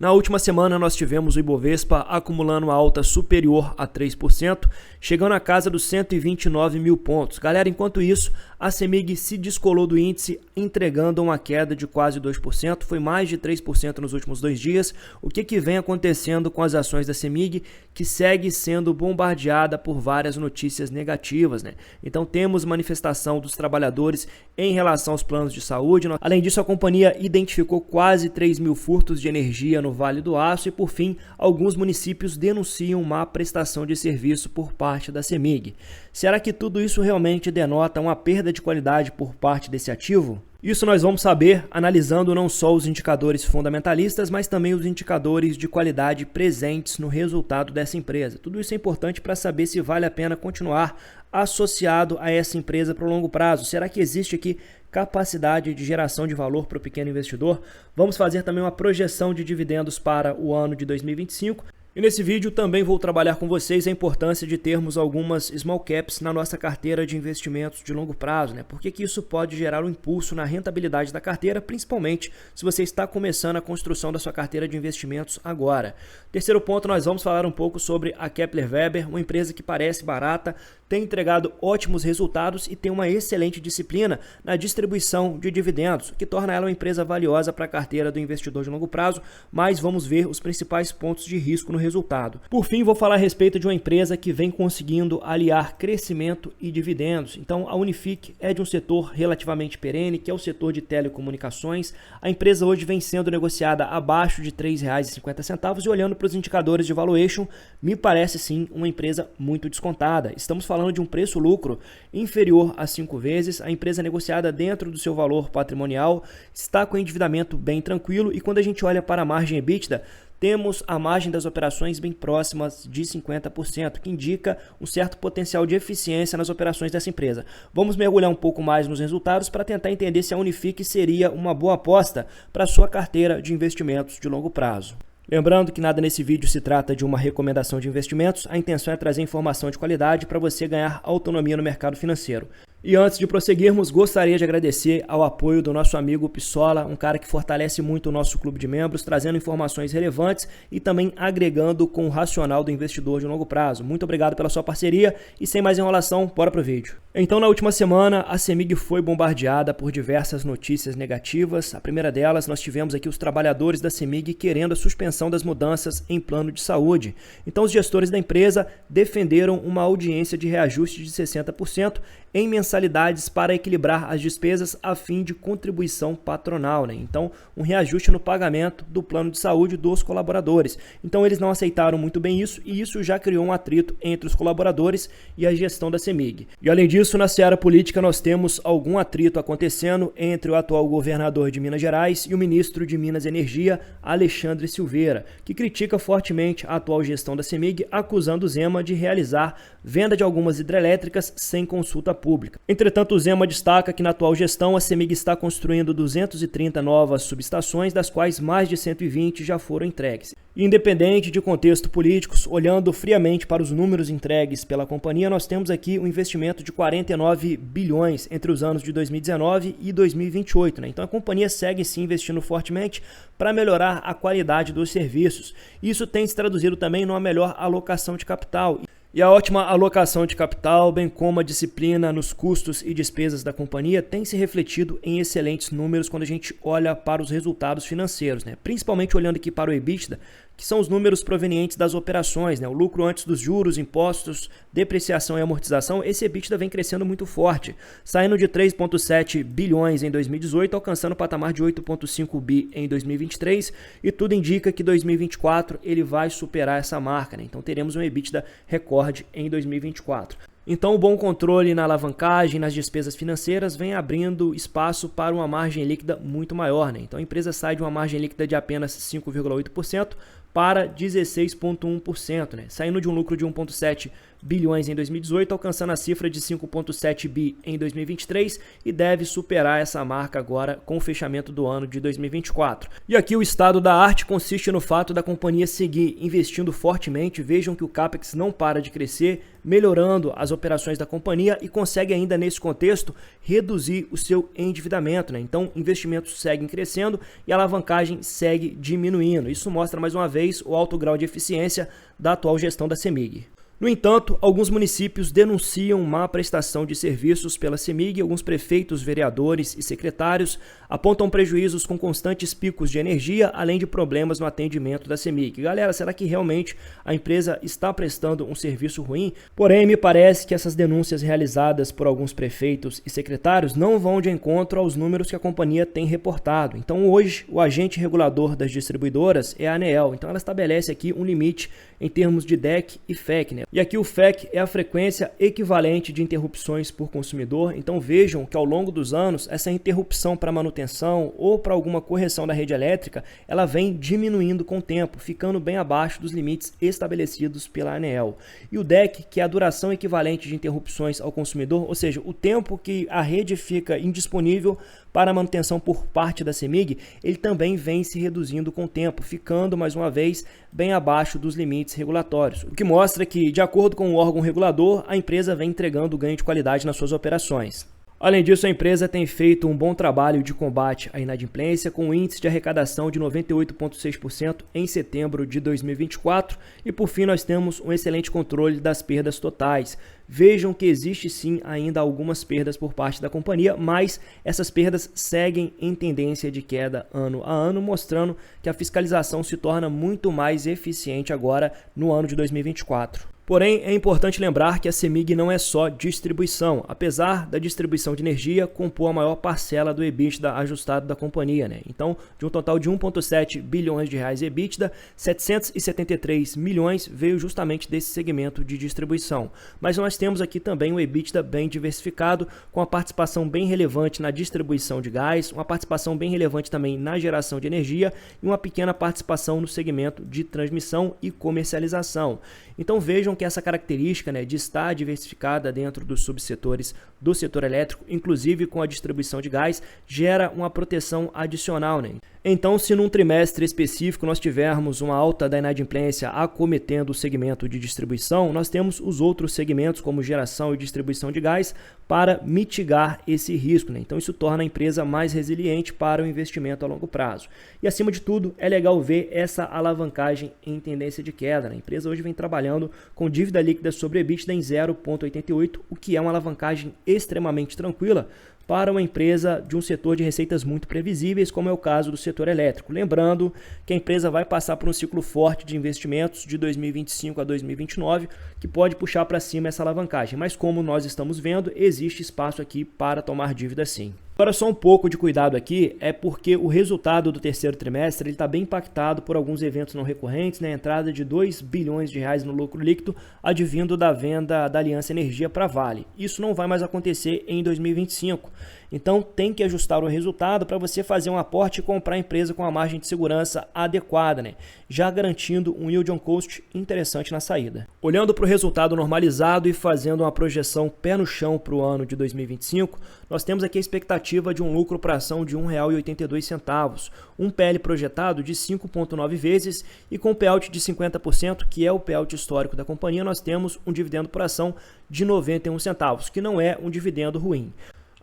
Na última semana nós tivemos o Ibovespa acumulando uma alta superior a 3%, chegando à casa dos 129 mil pontos. Galera, enquanto isso, a CEMIG se descolou do índice, entregando uma queda de quase 2%, foi mais de 3% nos últimos 2 dias. O que vem acontecendo com as ações da CEMIG, que segue sendo bombardeada por várias notícias negativas, né? Então temos manifestação dos trabalhadores em relação aos planos de saúde. Além disso, a companhia identificou quase 3 mil furtos de energia no Vale do Aço e, por fim, alguns municípios denunciam má prestação de serviço por parte da CEMIG. Será que tudo isso realmente denota uma perda de qualidade por parte desse ativo? Isso nós vamos saber analisando não só os indicadores fundamentalistas, mas também os indicadores de qualidade presentes no resultado dessa empresa. Tudo isso é importante para saber se vale a pena continuar associado a essa empresa para o longo prazo. Será que existe aqui capacidade de geração de valor para o pequeno investidor? Vamos fazer também uma projeção de dividendos para o ano de 2025. E nesse vídeo também vou trabalhar com vocês a importância de termos algumas small caps na nossa carteira de investimentos de longo prazo, né? Porque que isso pode gerar um impulso na rentabilidade da carteira, principalmente se você está começando a construção da sua carteira de investimentos agora. Terceiro ponto, nós vamos falar um pouco sobre a Kepler Weber, uma empresa que parece barata, tem entregado ótimos resultados e tem uma excelente disciplina na distribuição de dividendos, o que torna ela uma empresa valiosa para a carteira do investidor de longo prazo, mas vamos ver os principais pontos de risco no resultado. Por fim, vou falar a respeito de uma empresa que vem conseguindo aliar crescimento e dividendos. Então, a Unifique é de um setor relativamente perene, que é o setor de telecomunicações. A empresa hoje vem sendo negociada abaixo de R$ 3,50 e olhando para os indicadores de valuation, me parece sim uma empresa muito descontada. Estamos falando de um preço-lucro inferior a 5 vezes, a empresa negociada dentro do seu valor patrimonial, está com endividamento bem tranquilo e quando a gente olha para a margem EBITDA, temos a margem das operações bem próximas de 50%, que indica um certo potencial de eficiência nas operações dessa empresa. Vamos mergulhar um pouco mais nos resultados para tentar entender se a Unifique seria uma boa aposta para a sua carteira de investimentos de longo prazo. Lembrando que nada nesse vídeo se trata de uma recomendação de investimentos, a intenção é trazer informação de qualidade para você ganhar autonomia no mercado financeiro. E antes de prosseguirmos, gostaria de agradecer ao apoio do nosso amigo Pissola, um cara que fortalece muito o nosso clube de membros, trazendo informações relevantes e também agregando com o racional do investidor de longo prazo. Muito obrigado pela sua parceria e sem mais enrolação, bora pro vídeo. Então, na última semana, a CEMIG foi bombardeada por diversas notícias negativas. A primeira delas, nós tivemos aqui os trabalhadores da CEMIG querendo a suspensão das mudanças em plano de saúde. Então, os gestores da empresa defenderam uma audiência de reajuste de 60% em mensalidades para equilibrar as despesas a fim de contribuição patronal, né? Então, um reajuste no pagamento do plano de saúde dos colaboradores. Então, eles não aceitaram muito bem isso e isso já criou um atrito entre os colaboradores e a gestão da CEMIG. E além disso, na seara política, nós temos algum atrito acontecendo entre o atual governador de Minas Gerais e o ministro de Minas e Energia, Alexandre Silveira, que critica fortemente a atual gestão da CEMIG, acusando o Zema de realizar venda de algumas hidrelétricas sem consulta pública. Entretanto, o Zema destaca que na atual gestão a CEMIG está construindo 230 novas subestações, das quais mais de 120 já foram entregues. Independente de contexto político, olhando friamente para os números entregues pela companhia, nós temos aqui um investimento de 49 bilhões entre os anos de 2019 e 2028. Né? Então a companhia segue sim investindo fortemente para melhorar a qualidade dos serviços. Isso tem se traduzido também numa melhor alocação de capital. E a ótima alocação de capital, bem como a disciplina nos custos e despesas da companhia, tem se refletido em excelentes números quando a gente olha para os resultados financeiros, né? Principalmente olhando aqui para o EBITDA, que são os números provenientes das operações, né? O lucro antes dos juros, impostos, depreciação e amortização. Esse EBITDA vem crescendo muito forte, saindo de 3,7 bilhões em 2018, alcançando o patamar de 8,5 bi em 2023, e tudo indica que 2024 ele vai superar essa marca, né? Então teremos um EBITDA recorde em 2024. Então, o bom controle na alavancagem, nas despesas financeiras, vem abrindo espaço para uma margem líquida muito maior, né? Então, a empresa sai de uma margem líquida de apenas 5,8% para 16,1%, né? Saindo de um lucro de 1,7 bilhões em 2018, alcançando a cifra de 5,7 bi em 2023 e deve superar essa marca agora com o fechamento do ano de 2024. E aqui o estado da arte consiste no fato da companhia seguir investindo fortemente. Vejam que o CAPEX não para de crescer, melhorando as operações da companhia e consegue ainda nesse contexto reduzir o seu endividamento, né? Então, investimentos seguem crescendo e a alavancagem segue diminuindo. Isso mostra mais uma vez o alto grau de eficiência da atual gestão da CEMIG. No entanto, alguns municípios denunciam má prestação de serviços pela CEMIG. Alguns prefeitos, vereadores e secretários apontam prejuízos com constantes picos de energia, além de problemas no atendimento da CEMIG. Galera, será que realmente a empresa está prestando um serviço ruim? Porém, me parece que essas denúncias realizadas por alguns prefeitos e secretários não vão de encontro aos números que a companhia tem reportado. Então, hoje, o agente regulador das distribuidoras é a ANEEL. Então, ela estabelece aqui um limite em termos de DEC e FEC, né? E aqui o FEC é a frequência equivalente de interrupções por consumidor. Então vejam que ao longo dos anos, essa interrupção para manutenção ou para alguma correção da rede elétrica, ela vem diminuindo com o tempo, ficando bem abaixo dos limites estabelecidos pela ANEEL. E o DEC, que é a duração equivalente de interrupções ao consumidor, ou seja, o tempo que a rede fica indisponível para a manutenção por parte da CEMIG, ele também vem se reduzindo com o tempo, ficando mais uma vez bem abaixo dos limites regulatórios, o que mostra que, de acordo com o órgão regulador, a empresa vem entregando ganho de qualidade nas suas operações. Além disso, a empresa tem feito um bom trabalho de combate à inadimplência, com um índice de arrecadação de 98,6% em setembro de 2024. E por fim, nós temos um excelente controle das perdas totais. Vejam que existe sim ainda algumas perdas por parte da companhia, mas essas perdas seguem em tendência de queda ano a ano, mostrando que a fiscalização se torna muito mais eficiente agora no ano de 2024. Porém, é importante lembrar que a CEMIG não é só distribuição. Apesar da distribuição de energia compor a maior parcela do EBITDA ajustado da companhia, né? Então, de um total de 1,7 bilhões de reais EBITDA, 773 milhões veio justamente desse segmento de distribuição. Mas nós temos aqui também um EBITDA bem diversificado, com a participação bem relevante na distribuição de gás, uma participação bem relevante também na geração de energia e uma pequena participação no segmento de transmissão e comercialização. Então vejam que essa característica, né, de estar diversificada dentro dos subsetores do setor elétrico, inclusive com a distribuição de gás, gera uma proteção adicional, né? Então, se num trimestre específico nós tivermos uma alta da inadimplência acometendo o segmento de distribuição, nós temos os outros segmentos como geração e distribuição de gás para mitigar esse risco, né? Então isso torna a empresa mais resiliente para o investimento a longo prazo. E acima de tudo, é legal ver essa alavancagem em tendência de queda, né? A empresa hoje vem trabalhando com dívida líquida sobre EBITDA em 0,88, o que é uma alavancagem extremamente tranquila para uma empresa de um setor de receitas muito previsíveis, como é o caso do setor elétrico. Lembrando que a empresa vai passar por um ciclo forte de investimentos de 2025 a 2029, que pode puxar para cima essa alavancagem. Mas como nós estamos vendo, existe espaço aqui para tomar dívida sim. Agora só um pouco de cuidado aqui, é porque o resultado do terceiro trimestre está bem impactado por alguns eventos não recorrentes, né? A entrada de 2 bilhões de reais no lucro líquido advindo da venda da Aliança Energia para Vale. Isso não vai mais acontecer em 2025. Então tem que ajustar o resultado para você fazer um aporte e comprar a empresa com a margem de segurança adequada, né? Já garantindo um yield on cost interessante na saída. Olhando para o resultado normalizado e fazendo uma projeção pé no chão para o ano de 2025, nós temos aqui a expectativa de um lucro por ação de R$ 1,82, um PL projetado de 5,9 vezes e com payout de 50%, que é o payout histórico da companhia, nós temos um dividendo por ação de 91 centavos, que não é um dividendo ruim.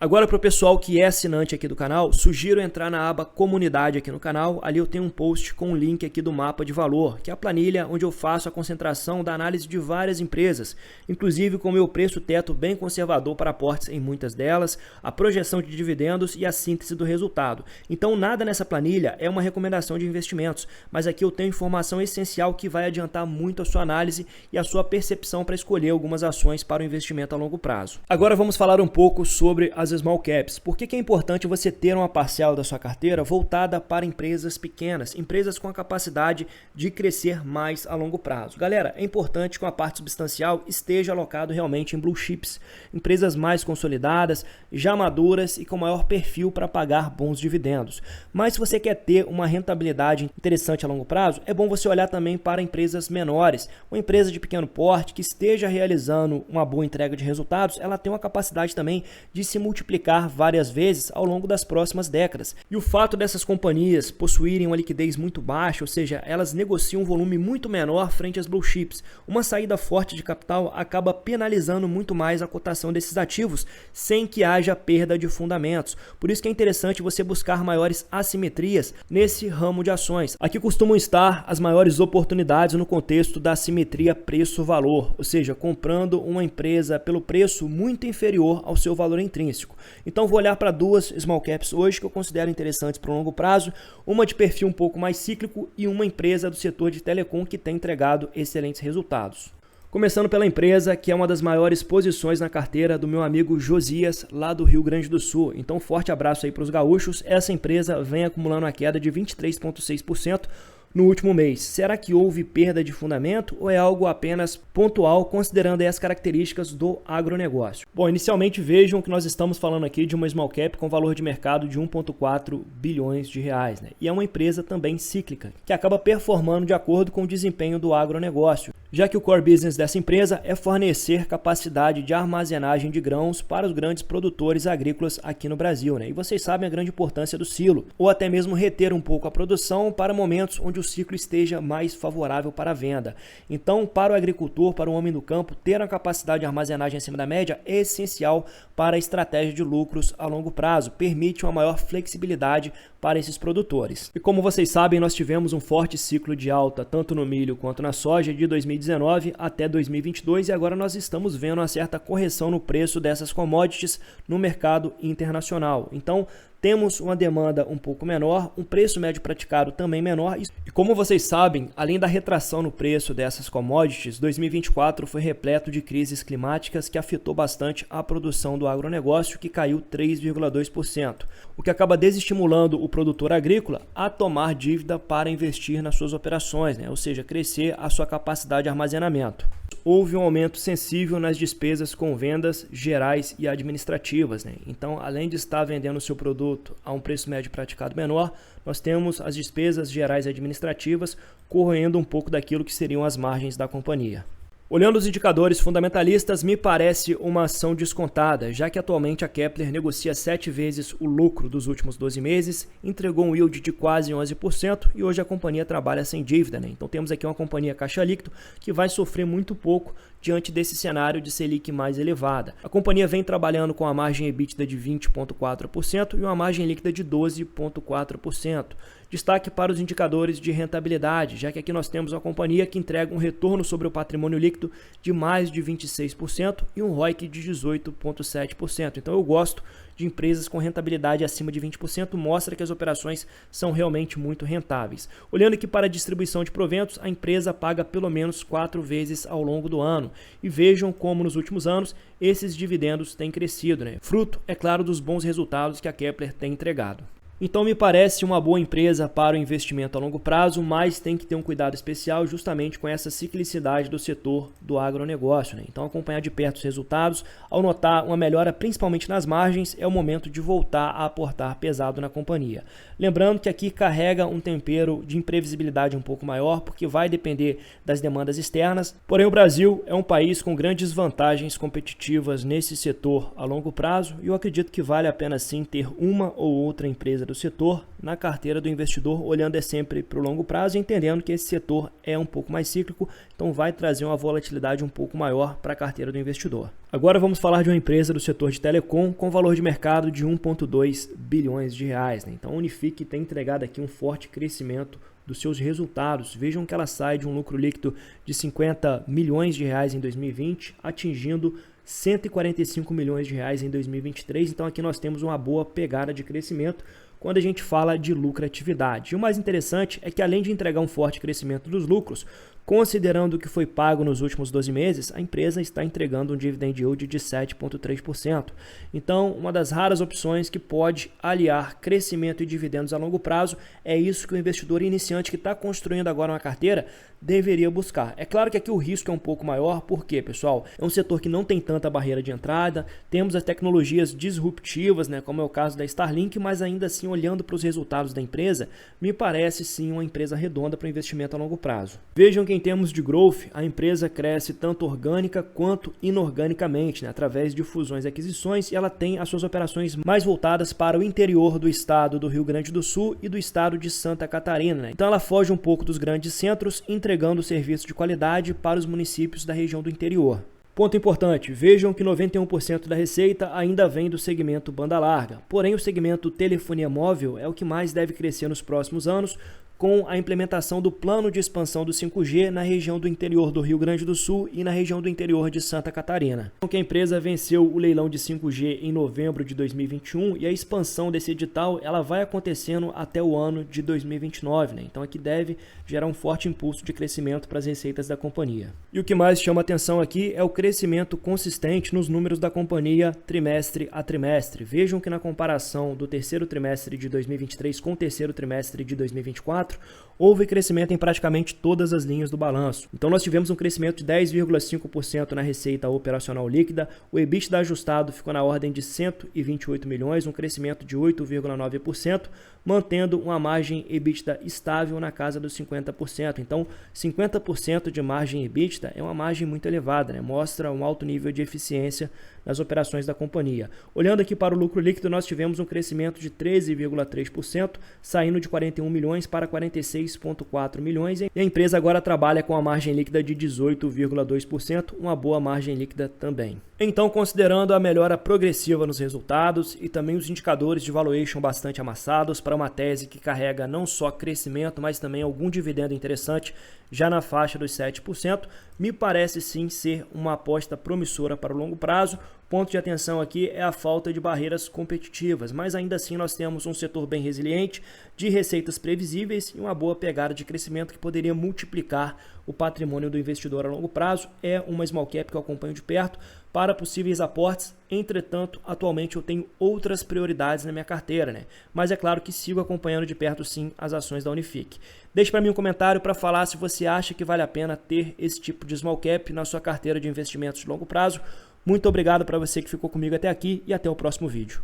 Agora, para o pessoal que é assinante aqui do canal, sugiro entrar na aba Comunidade aqui no canal. Ali eu tenho um post com um link aqui do mapa de valor, que é a planilha onde eu faço a concentração da análise de várias empresas, inclusive com o meu preço teto bem conservador para aportes em muitas delas, a projeção de dividendos e a síntese do resultado. Então, nada nessa planilha é uma recomendação de investimentos, mas aqui eu tenho informação essencial que vai adiantar muito a sua análise e a sua percepção para escolher algumas ações para o investimento a longo prazo. Agora vamos falar um pouco sobre as small caps. Por que é importante você ter uma parcela da sua carteira voltada para empresas pequenas, empresas com a capacidade de crescer mais a longo prazo? Galera, é importante que uma parte substancial esteja alocado realmente em blue chips, empresas mais consolidadas, já maduras e com maior perfil para pagar bons dividendos. Mas se você quer ter uma rentabilidade interessante a longo prazo, é bom você olhar também para empresas menores. Uma empresa de pequeno porte que esteja realizando uma boa entrega de resultados, ela tem uma capacidade também de se multiplicar várias vezes ao longo das próximas décadas. E o fato dessas companhias possuírem uma liquidez muito baixa, ou seja, elas negociam um volume muito menor frente às blue chips, uma saída forte de capital acaba penalizando muito mais a cotação desses ativos, sem que haja perda de fundamentos. Por isso que é interessante você buscar maiores assimetrias nesse ramo de ações. Aqui costumam estar as maiores oportunidades no contexto da assimetria preço-valor, ou seja, comprando uma empresa pelo preço muito inferior ao seu valor intrínseco. Então vou olhar para duas small caps hoje que eu considero interessantes para o longo prazo, uma de perfil um pouco mais cíclico e uma empresa do setor de telecom que tem entregado excelentes resultados. Começando pela empresa que é uma das maiores posições na carteira do meu amigo Josias, lá do Rio Grande do Sul. Então forte abraço aí para os gaúchos. Essa empresa vem acumulando uma queda de 23,6% no último mês. Será que houve perda de fundamento ou é algo apenas pontual, considerando aí as características do agronegócio? Bom, inicialmente vejam que nós estamos falando aqui de uma small cap com valor de mercado de 1,4 bilhões de reais, né? E é uma empresa também cíclica, que acaba performando de acordo com o desempenho do agronegócio, já que o core business dessa empresa é fornecer capacidade de armazenagem de grãos para os grandes produtores agrícolas aqui no Brasil, né? E vocês sabem a grande importância do silo, ou até mesmo reter um pouco a produção para momentos onde o ciclo esteja mais favorável para a venda. Então, para o agricultor, para o homem do campo, ter uma capacidade de armazenagem acima da média é essencial para a estratégia de lucros a longo prazo, permite uma maior flexibilidade para esses produtores. E como vocês sabem, nós tivemos um forte ciclo de alta tanto no milho quanto na soja de 2019 até 2022 e agora nós estamos vendo uma certa correção no preço dessas commodities no mercado internacional. Então, temos uma demanda um pouco menor, um preço médio praticado também menor. E como vocês sabem, além da retração no preço dessas commodities, 2024 foi repleto de crises climáticas que afetou bastante a produção do agronegócio, que caiu 3,2%, o que acaba desestimulando o produtor agrícola a tomar dívida para investir nas suas operações, né? Ou seja, crescer a sua capacidade de armazenamento. Houve um aumento sensível nas despesas com vendas gerais e administrativas, né? Então, além de estar vendendo o seu produto a um preço médio praticado menor, nós temos as despesas gerais e administrativas corroendo um pouco daquilo que seriam as margens da companhia. Olhando os indicadores fundamentalistas, me parece uma ação descontada, já que atualmente a Kepler negocia 7 vezes o lucro dos últimos 12 meses, entregou um yield de quase 11% e hoje a companhia trabalha sem dívida, né? Então temos aqui uma companhia caixa líquido que vai sofrer muito pouco diante desse cenário de Selic mais elevada. A companhia vem trabalhando com a margem EBITDA de 20,4% e uma margem líquida de 12,4%. Destaque para os indicadores de rentabilidade, já que aqui nós temos uma companhia que entrega um retorno sobre o patrimônio líquido de mais de 26% e um ROIC de 18,7%. Então eu gosto de empresas com rentabilidade acima de 20%, mostra que as operações são realmente muito rentáveis. Olhando aqui para a distribuição de proventos, a empresa paga pelo menos 4 vezes ao longo do ano. E vejam como nos últimos anos esses dividendos têm crescido, né? Fruto, é claro, dos bons resultados que a Kepler tem entregado. Então me parece uma boa empresa para o investimento a longo prazo, mas tem que ter um cuidado especial justamente com essa ciclicidade do setor do agronegócio, né? Então acompanhar de perto os resultados, ao notar uma melhora principalmente nas margens, é o momento de voltar a aportar pesado na companhia. Lembrando que aqui carrega um tempero de imprevisibilidade um pouco maior, porque vai depender das demandas externas, porém o Brasil é um país com grandes vantagens competitivas nesse setor a longo prazo e eu acredito que vale a pena sim ter uma ou outra empresa do setor na carteira do investidor, olhando sempre para o longo prazo, entendendo que esse setor é um pouco mais cíclico, então vai trazer uma volatilidade um pouco maior para a carteira do investidor. Agora vamos falar de uma empresa do setor de telecom com valor de mercado de 1,2 bilhões de reais, né? Então a Unifique tem entregado aqui um forte crescimento dos seus resultados. Vejam que ela sai de um lucro líquido de 50 milhões de reais em 2020, atingindo 145 milhões de reais em 2023. Então aqui nós temos uma boa pegada de crescimento, quando a gente fala de lucratividade. E o mais interessante é que, além de entregar um forte crescimento dos lucros, considerando o que foi pago nos últimos 12 meses, a empresa está entregando um dividend yield de 7,3%. Então, uma das raras opções que pode aliar crescimento e dividendos a longo prazo, é isso que o investidor iniciante que está construindo agora uma carteira deveria buscar. É claro que aqui o risco é um pouco maior, porque, pessoal, é um setor que não tem tanta barreira de entrada, temos as tecnologias disruptivas, né, como é o caso da Starlink, mas ainda assim, olhando para os resultados da empresa, me parece sim uma empresa redonda para investimento a longo prazo. Vejam que em termos de growth, a empresa cresce tanto orgânica quanto inorganicamente, né, através de fusões e aquisições, e ela tem as suas operações mais voltadas para o interior do estado do Rio Grande do Sul e do estado de Santa Catarina, né? Então ela foge um pouco dos grandes centros, entregando serviço de qualidade para os municípios da região do interior. Ponto importante, vejam que 91% da receita ainda vem do segmento banda larga, porém o segmento telefonia móvel é o que mais deve crescer nos próximos anos, com a implementação do plano de expansão do 5G na região do interior do Rio Grande do Sul e na região do interior de Santa Catarina. Então, que a empresa venceu o leilão de 5G em novembro de 2021 e a expansão desse edital ela vai acontecendo até o ano de 2029, né? Então aqui deve gerar um forte impulso de crescimento para as receitas da companhia. E o que mais chama atenção aqui é o crescimento consistente nos números da companhia trimestre a trimestre. Vejam que na comparação do terceiro trimestre de 2023 com o terceiro trimestre de 2024, houve crescimento em praticamente todas as linhas do balanço. Então nós tivemos um crescimento de 10,5% na receita operacional líquida, o EBITDA ajustado ficou na ordem de 128 milhões, um crescimento de 8,9%, mantendo uma margem EBITDA estável na casa dos 50%. Então 50% de margem EBITDA é uma margem muito elevada, né? Mostra um alto nível de eficiência nas operações da companhia. Olhando aqui para o lucro líquido, nós tivemos um crescimento de 13,3%, saindo de 41 milhões para 46,4 milhões, e a empresa agora trabalha com a margem líquida de 18,2%, uma boa margem líquida também. Então, considerando a melhora progressiva nos resultados e também os indicadores de valuation bastante amassados para uma tese que carrega não só crescimento, mas também algum dividendo interessante já na faixa dos 7%, me parece sim ser uma aposta promissora para o longo prazo. Ponto de atenção aqui é a falta de barreiras competitivas, mas ainda assim nós temos um setor bem resiliente, de receitas previsíveis e uma boa pegada de crescimento que poderia multiplicar o patrimônio do investidor a longo prazo. É uma small cap que eu acompanho de perto para possíveis aportes. Entretanto, atualmente eu tenho outras prioridades na minha carteira, né? Mas é claro que sigo acompanhando de perto sim as ações da Unifique. Deixe para mim um comentário para falar se você acha que vale a pena ter esse tipo de small cap na sua carteira de investimentos de longo prazo. Muito obrigado para você que ficou comigo até aqui e até o próximo vídeo.